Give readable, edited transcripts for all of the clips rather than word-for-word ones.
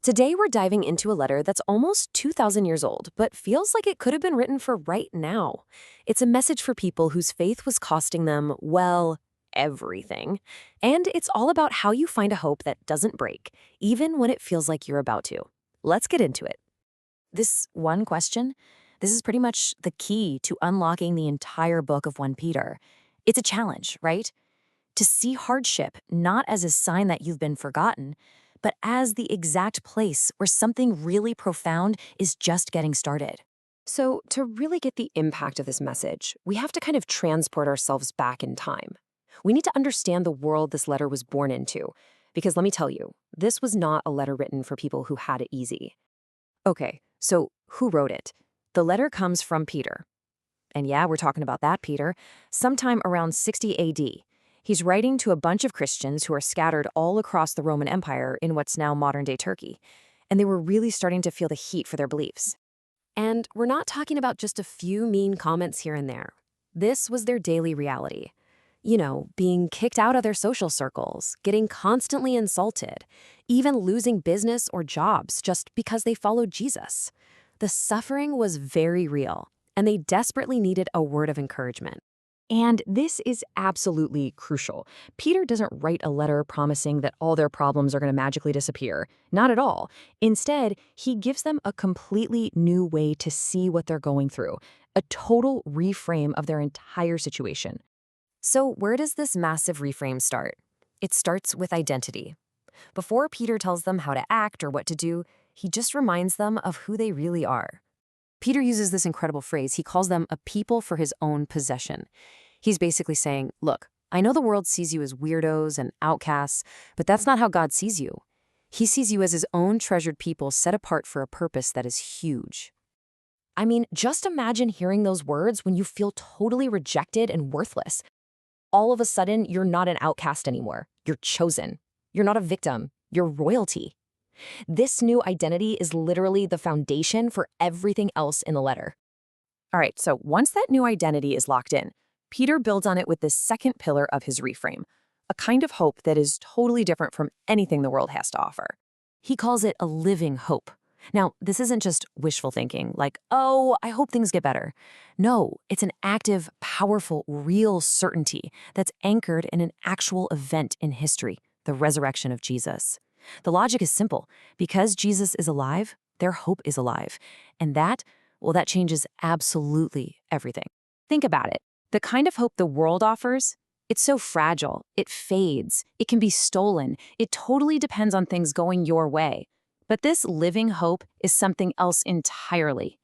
Today we're diving into a letter that's almost 2,000 years old, but feels like it could have been written for right now. It's a message for people whose faith was costing them, well, everything. And it's all about how you find a hope that doesn't break, even when it feels like you're about to. Let's get into it. This one question, this is pretty much the key to unlocking the entire book of 1 Peter. It's a challenge, right? To see hardship not as a sign that you've been forgotten, but as the exact place where something really profound is just getting started. So, to really get the impact of this message, we have to kind of transport ourselves back in time. We need to understand the world this letter was born into, because let me tell you, this was not a letter written for people who had it easy. Okay, so who wrote it? The letter comes from Peter. And yeah, we're talking about that Peter, sometime around 60 AD. He's writing to a bunch of Christians who are scattered all across the Roman Empire in what's now modern-day Turkey, and they were really starting to feel the heat for their beliefs. And we're not talking about just a few mean comments here and there. This was their daily reality. You know, being kicked out of their social circles, getting constantly insulted, even losing business or jobs just because they followed Jesus. The suffering was very real, and they desperately needed a word of encouragement. And this is absolutely crucial. Peter doesn't write a letter promising that all their problems are going to magically disappear. Not at all. Instead, he gives them a completely new way to see what they're going through, a total reframe of their entire situation. So where does this massive reframe start? It starts with identity. Before Peter tells them how to act or what to do, he just reminds them of who they really are. Peter uses this incredible phrase. He calls them a people for his own possession. He's basically saying, look, I know the world sees you as weirdos and outcasts, but that's not how God sees you. He sees you as his own treasured people set apart for a purpose that is huge. I mean, just imagine hearing those words when you feel totally rejected and worthless. All of a sudden, you're not an outcast anymore. You're chosen. You're not a victim. You're royalty. This new identity is literally the foundation for everything else in the letter. All right, so once that new identity is locked in, Peter builds on it with this second pillar of his reframe, a kind of hope that is totally different from anything the world has to offer. He calls it a living hope. Now, this isn't just wishful thinking, like, oh, I hope things get better. No, it's an active, powerful, real certainty that's anchored in an actual event in history, the resurrection of Jesus. The logic is simple. Because Jesus is alive, their hope is alive. And that changes absolutely everything. Think about it. The kind of hope the world offers, it's so fragile. It fades. It can be stolen. It totally depends on things going your way. But this living hope is something else entirely.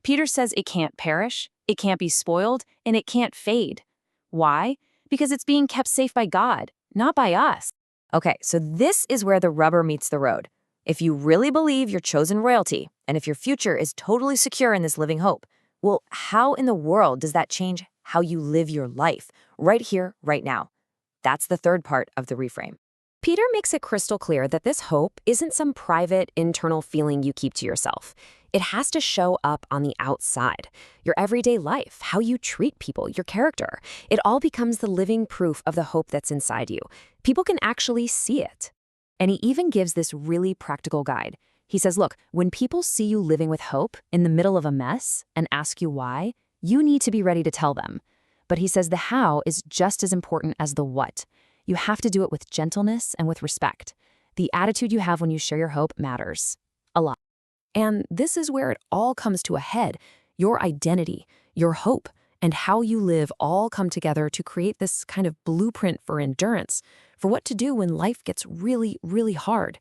Peter says it can't perish, it can't be spoiled, and it can't fade. Why? Because it's being kept safe by God, not by us. Okay, so this is where the rubber meets the road. If you really believe you're chosen royalty, and if your future is totally secure in this living hope, well, how in the world does that change how you live your life, right here, right now? That's the third part of the reframe. Peter makes it crystal clear that this hope isn't some private, internal feeling you keep to yourself. It has to show up on the outside. Your everyday life, how you treat people, your character. It all becomes the living proof of the hope that's inside you. People can actually see it. And he even gives this really practical guide. He says, look, when people see you living with hope in the middle of a mess and ask you why, you need to be ready to tell them. But he says the how is just as important as the what. You have to do it with gentleness and with respect. The attitude you have when you share your hope matters a lot. And this is where it all comes to a head. Your identity, your hope, and how you live all come together to create this kind of blueprint for endurance, for what to do when life gets really, really hard.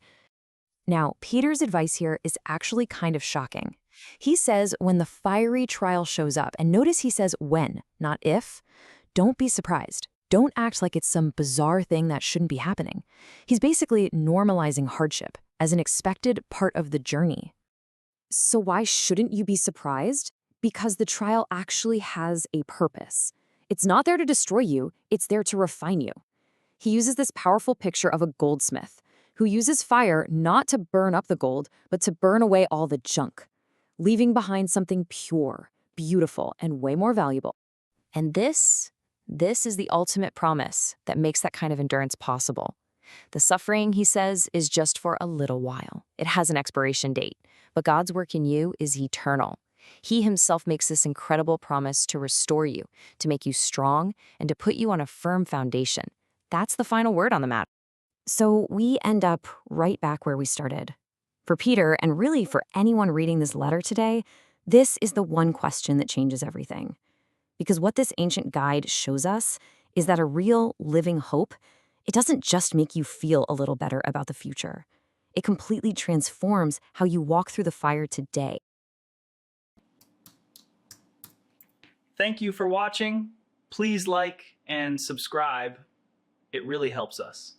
Now, Peter's advice here is actually kind of shocking. He says when the fiery trial shows up, and notice he says when, not if, don't be surprised. Don't act like it's some bizarre thing that shouldn't be happening. He's basically normalizing hardship as an expected part of the journey. So why shouldn't you be surprised? Because the trial actually has a purpose. It's not there to destroy you, it's there to refine you. He uses this powerful picture of a goldsmith who uses fire not to burn up the gold, but to burn away all the junk, leaving behind something pure, beautiful, and way more valuable. And this is the ultimate promise that makes that kind of endurance possible. The suffering, he says, is just for a little while. It has an expiration date, but God's work in you is eternal. He himself makes this incredible promise to restore you, to make you strong, and to put you on a firm foundation. That's the final word on the matter. So we end up right back where we started. For Peter, and really for anyone reading this letter today, this is the one question that changes everything. Because what this ancient guide shows us is that a real, living hope, it doesn't just make you feel a little better about the future. It completely transforms how you walk through the fire today. Thank you for watching. Please like and subscribe. It really helps us.